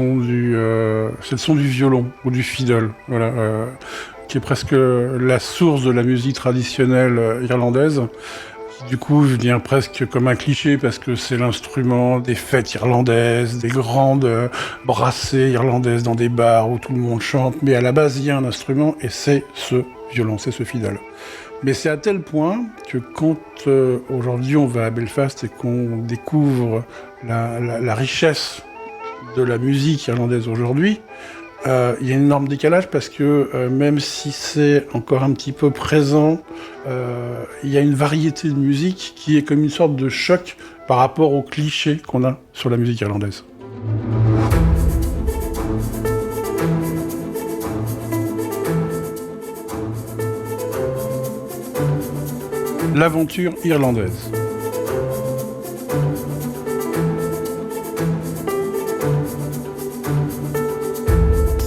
C'est le son du violon ou du fiddle, voilà, qui est presque la source de la musique traditionnelle irlandaise. Du coup, je viens presque comme un cliché parce que c'est l'instrument des fêtes irlandaises, des grandes brassées irlandaises dans des bars où tout le monde chante. Mais à la base, il y a un instrument et c'est ce violon, c'est ce fiddle. Mais c'est à tel point que quand aujourd'hui on va à Belfast et qu'on découvre la richesse de la musique irlandaise aujourd'hui, il y a un énorme décalage parce que même si c'est encore un petit peu présent, il y a une variété de musique qui est comme une sorte de choc par rapport aux clichés qu'on a sur la musique irlandaise. L'aventure irlandaise.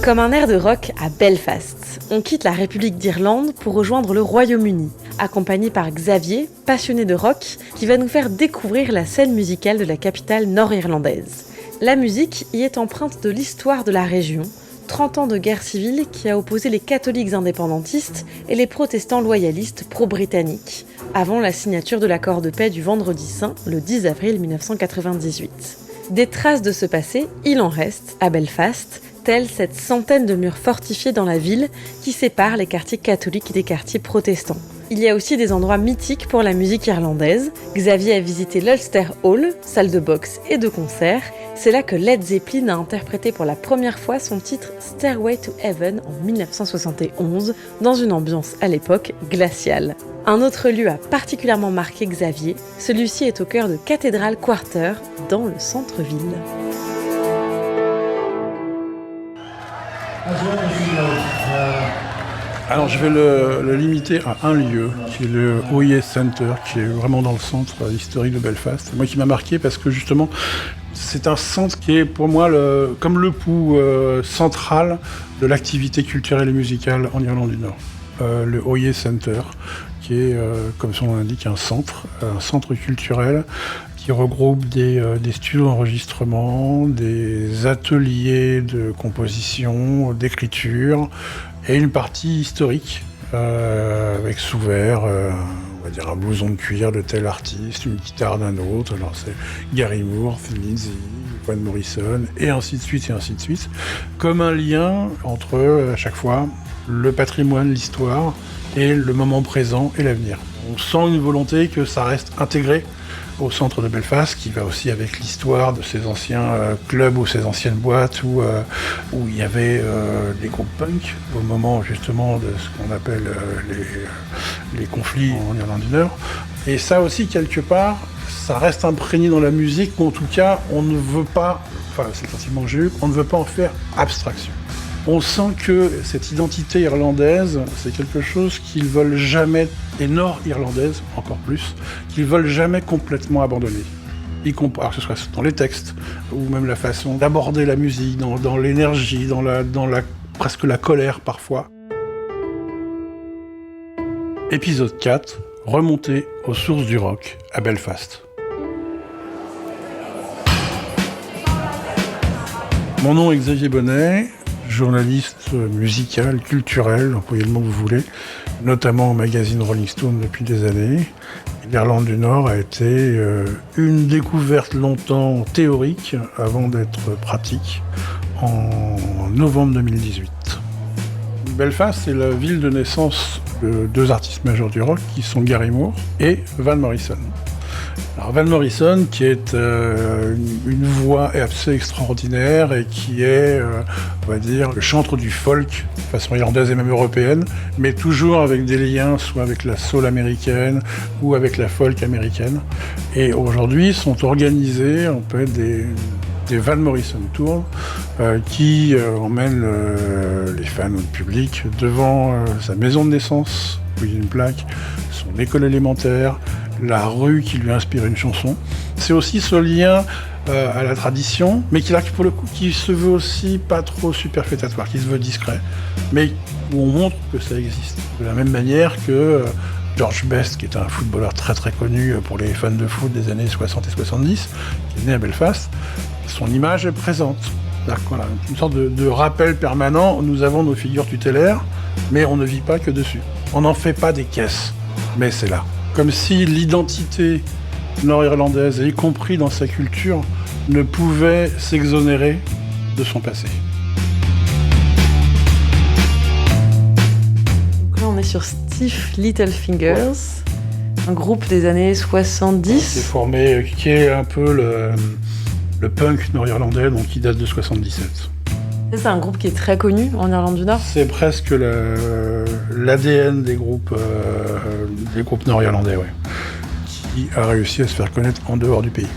Comme un air de rock à Belfast, on quitte la République d'Irlande pour rejoindre le Royaume-Uni, accompagné par Xavier, passionné de rock, qui va nous faire découvrir la scène musicale de la capitale nord-irlandaise. La musique y est empreinte de l'histoire de la région, 30 ans de guerre civile qui a opposé les catholiques indépendantistes et les protestants loyalistes pro-britanniques, avant la signature de l'accord de paix du Vendredi Saint, le 10 avril 1998. Des traces de ce passé, il en reste, à Belfast, telle cette centaine de murs fortifiés dans la ville qui séparent les quartiers catholiques des quartiers protestants. Il y a aussi des endroits mythiques pour la musique irlandaise. Xavier a visité l'Ulster Hall, salle de boxe et de concert. C'est là que Led Zeppelin a interprété pour la première fois son titre Stairway to Heaven en 1971, dans une ambiance à l'époque glaciale. Un autre lieu a particulièrement marqué Xavier, celui-ci est au cœur de Cathedral Quarter, dans le centre-ville. Alors je vais le limiter à un lieu, qui est le OIS Center, qui est vraiment dans le centre historique de Belfast. C'est moi qui m'a marqué parce que justement, c'est un centre qui est pour moi comme le pouls central de l'activité culturelle et musicale en Irlande du Nord. Le OIS Center, qui est, comme son nom l'indique, un centre culturel qui regroupe des studios d'enregistrement, des ateliers de composition, d'écriture, et une partie historique, avec sous verre, on va dire un blouson de cuir de tel artiste, une guitare d'un autre, alors c'est Gary Moore, Thin Lizzy, Van Morrison, et ainsi de suite, comme un lien entre, à chaque fois, le patrimoine, l'histoire, et le moment présent et l'avenir. On sent une volonté que ça reste intégré au centre de Belfast, qui va aussi avec l'histoire de ces anciens clubs ou ces anciennes boîtes où il y avait des groupes punk au moment justement de ce qu'on appelle les conflits en Irlande du Nord. Et ça aussi, quelque part, ça reste imprégné dans la musique, ou en tout cas, on ne veut pas, enfin c'est le sentiment que j'ai eu, on ne veut pas en faire abstraction. On sent que cette identité irlandaise, c'est quelque chose qu'ils veulent jamais, et nord-irlandaise encore plus, qu'ils veulent jamais complètement abandonner. Alors que ce soit dans les textes, ou même la façon d'aborder la musique, dans l'énergie, dans presque la colère parfois. Épisode 4, remonter aux sources du rock à Belfast. Mon nom est Xavier Bonnet, journaliste musical, culturel, employez le mot que vous voulez, notamment au magazine Rolling Stone depuis des années. L'Irlande du Nord a été une découverte longtemps théorique avant d'être pratique en novembre 2018. Belfast, c'est la ville de naissance de deux artistes majeurs du rock qui sont Gary Moore et Van Morrison. Alors Van Morrison, qui est une voix assez extraordinaire et qui est, on va dire, le chantre du folk, de façon irlandaise et même européenne, mais toujours avec des liens, soit avec la soul américaine ou avec la folk américaine. Et aujourd'hui sont organisés, on peut être des Van Morrison Tours qui emmènent les fans ou le public devant sa maison de naissance, où il y a une plaque, son école élémentaire, la rue qui lui inspire une chanson. C'est aussi ce lien à la tradition, mais pour le coup qui se veut aussi pas trop superfétatoire, qui se veut discret, mais où on montre que ça existe. De la même manière que George Best, qui est un footballeur très très connu pour les fans de foot des années 60 et 70, qui est né à Belfast, son image est présente. C'est-à-dire qu'on a une sorte de rappel permanent, nous avons nos figures tutélaires, mais on ne vit pas que dessus. On n'en fait pas des caisses, mais c'est là. Comme si l'identité nord-irlandaise, y compris dans sa culture, ne pouvait s'exonérer de son passé. Donc là, on est sur Stiff Little Fingers, un groupe des années 70. C'est formé, qui est un peu le punk nord-irlandais, donc qui date de 77. C'est un groupe qui est très connu en Irlande du Nord. C'est presque l'ADN des groupes nord-irlandais, ouais, qui a réussi à se faire connaître en dehors du pays.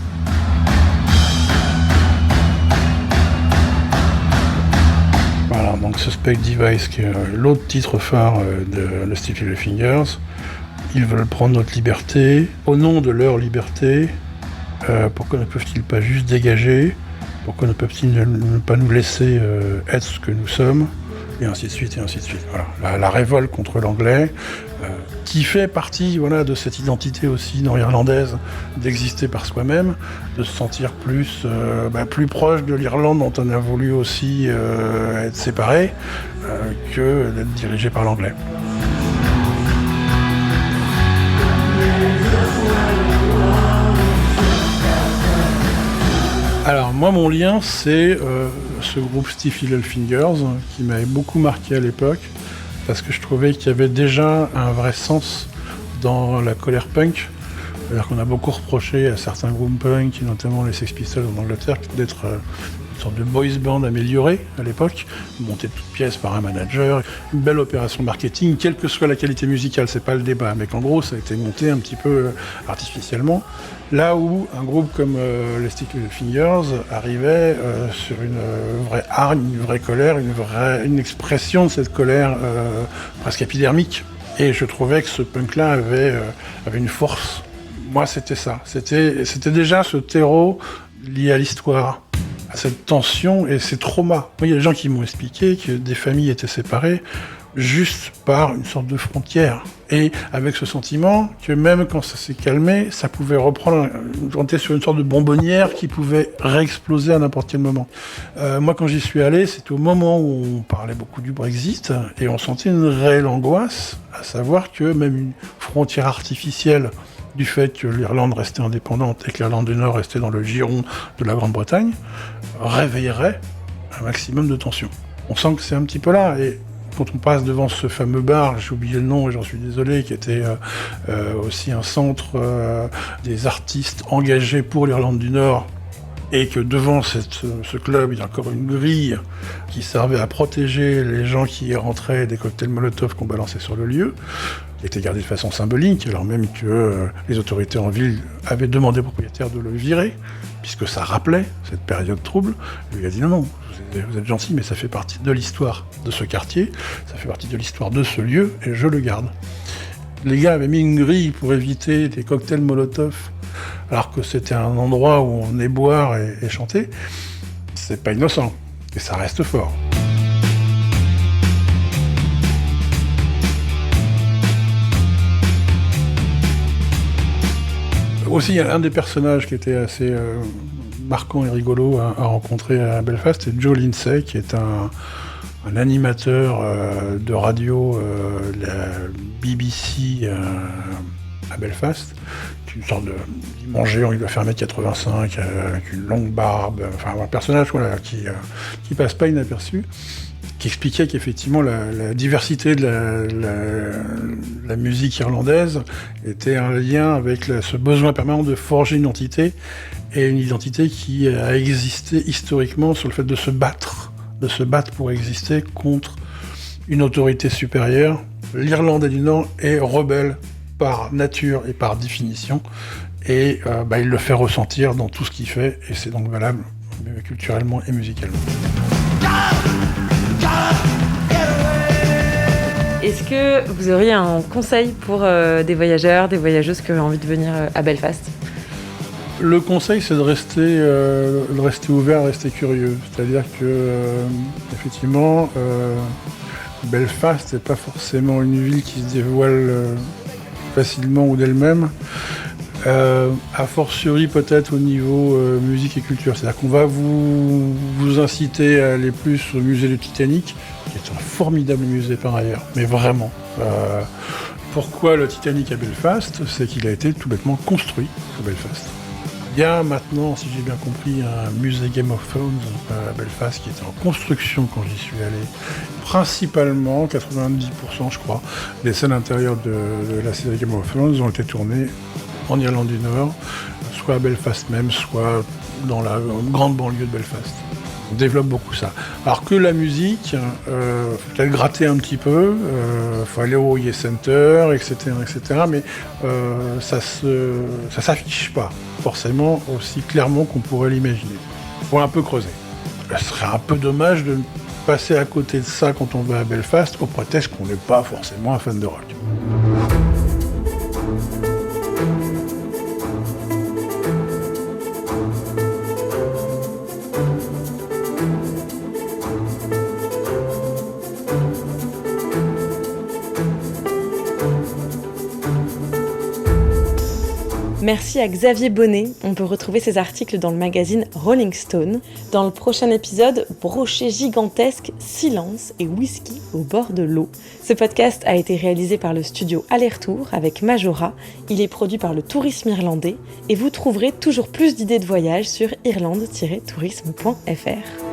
Voilà, donc Suspect Device, qui est l'autre titre phare de Stiff Little Fingers. Ils veulent prendre notre liberté, au nom de leur liberté. Pourquoi ne peuvent-ils pas juste dégager ? Pourquoi ne peuvent-ils ne pas nous laisser être ce que nous sommes ? Et ainsi de suite, et ainsi de suite. Voilà. La révolte contre l'anglais, qui fait partie de cette identité aussi nord-irlandaise, d'exister par soi-même, de se sentir plus proche de l'Irlande dont on a voulu aussi être séparé, que d'être dirigé par l'anglais. Alors moi mon lien c'est ce groupe Stiff Little Fingers qui m'avait beaucoup marqué à l'époque parce que je trouvais qu'il y avait déjà un vrai sens dans la colère punk. C'est-à-dire qu'on a beaucoup reproché à certains groupes punk, notamment les Sex Pistols en Angleterre, d'être une sorte de boys band amélioré à l'époque, monté de toutes pièces par un manager, une belle opération marketing, quelle que soit la qualité musicale, c'est pas le débat, mais qu'en gros ça a été monté un petit peu artificiellement. Là où un groupe comme les Stiff Little Fingers arrivait sur une vraie hargne, une vraie colère, une expression de cette colère presque épidermique. Et je trouvais que ce punk-là avait une force. Moi, c'était ça. C'était déjà ce terreau lié à l'histoire, à cette tension et ces traumas. Moi, il y a des gens qui m'ont expliqué que des familles étaient séparées juste par une sorte de frontière. Et avec ce sentiment que même quand ça s'est calmé, ça pouvait reprendre, on était sur une sorte de bonbonnière qui pouvait réexploser à n'importe quel moment. Moi, quand j'y suis allé, c'était au moment où on parlait beaucoup du Brexit et on sentait une réelle angoisse, à savoir que même une frontière artificielle du fait que l'Irlande restait indépendante et que l'Irlande du Nord restait dans le giron de la Grande-Bretagne, réveillerait un maximum de tension. On sent que c'est un petit peu là, et quand on passe devant ce fameux bar, j'ai oublié le nom et j'en suis désolé, qui était aussi un centre des artistes engagés pour l'Irlande du Nord, et que devant ce club, il y a encore une grille qui servait à protéger les gens qui y rentraient des cocktails Molotov qu'on balançait sur le lieu, qui était gardé de façon symbolique, alors même que les autorités en ville avaient demandé au propriétaire de le virer, puisque ça rappelait cette période trouble. Lui a dit non, vous êtes gentil, mais ça fait partie de l'histoire de ce quartier, ça fait partie de l'histoire de ce lieu, et je le garde. Les gars avaient mis une grille pour éviter des cocktails Molotov, alors que c'était un endroit où on est boire et chanter. C'est pas innocent, et ça reste fort. Aussi, il y a un des personnages qui était assez marquant et rigolo à rencontrer à Belfast, c'est Joe Lindsay, qui est un animateur de radio de la BBC à Belfast, qui est une sorte de géant, il doit faire 1m85, avec une longue barbe, enfin un personnage qui passe pas inaperçu, qui expliquait qu'effectivement la diversité de la musique irlandaise était un lien avec ce besoin permanent de forger une identité, et une identité qui a existé historiquement sur le fait de se battre pour exister contre une autorité supérieure. L'Irlandais du Nord est rebelle par nature et par définition, et il le fait ressentir dans tout ce qu'il fait, et c'est donc valable culturellement et musicalement. Est-ce que vous auriez un conseil pour des voyageurs, des voyageuses qui auraient envie de venir à Belfast ? Le conseil, c'est de rester ouvert, rester curieux. C'est-à-dire que, effectivement, Belfast n'est pas forcément une ville qui se dévoile facilement ou d'elle-même. A fortiori peut-être au niveau musique et culture. C'est-à-dire qu'on va vous inciter à aller plus au musée du Titanic, qui est un formidable musée par ailleurs, mais vraiment. Pourquoi le Titanic à Belfast? C'est qu'il a été tout bêtement construit à Belfast. Il y a maintenant, si j'ai bien compris, un musée Game of Thrones à Belfast qui était en construction quand j'y suis allé. Principalement, 90% je crois, des scènes intérieures de la série Game of Thrones ont été tournées en Irlande du Nord, soit à Belfast même, soit dans la grande banlieue de Belfast. On développe beaucoup ça. Alors que la musique, faut peut-être gratter un petit peu, faut aller au OIE Center, etc., mais ça s'affiche pas forcément aussi clairement qu'on pourrait l'imaginer. Faut un peu creuser. Ce serait un peu dommage de passer à côté de ça quand on va à Belfast, au prétexte qu'on n'est pas forcément un fan de rock. Merci à Xavier Bonnet. On peut retrouver ses articles dans le magazine Rolling Stone. Dans le prochain épisode, brochet gigantesque, silence et whisky au bord de l'eau. Ce podcast a été réalisé par le studio Aller-Retour avec Majora. Il est produit par le Tourisme Irlandais et vous trouverez toujours plus d'idées de voyage sur irlande-tourisme.fr.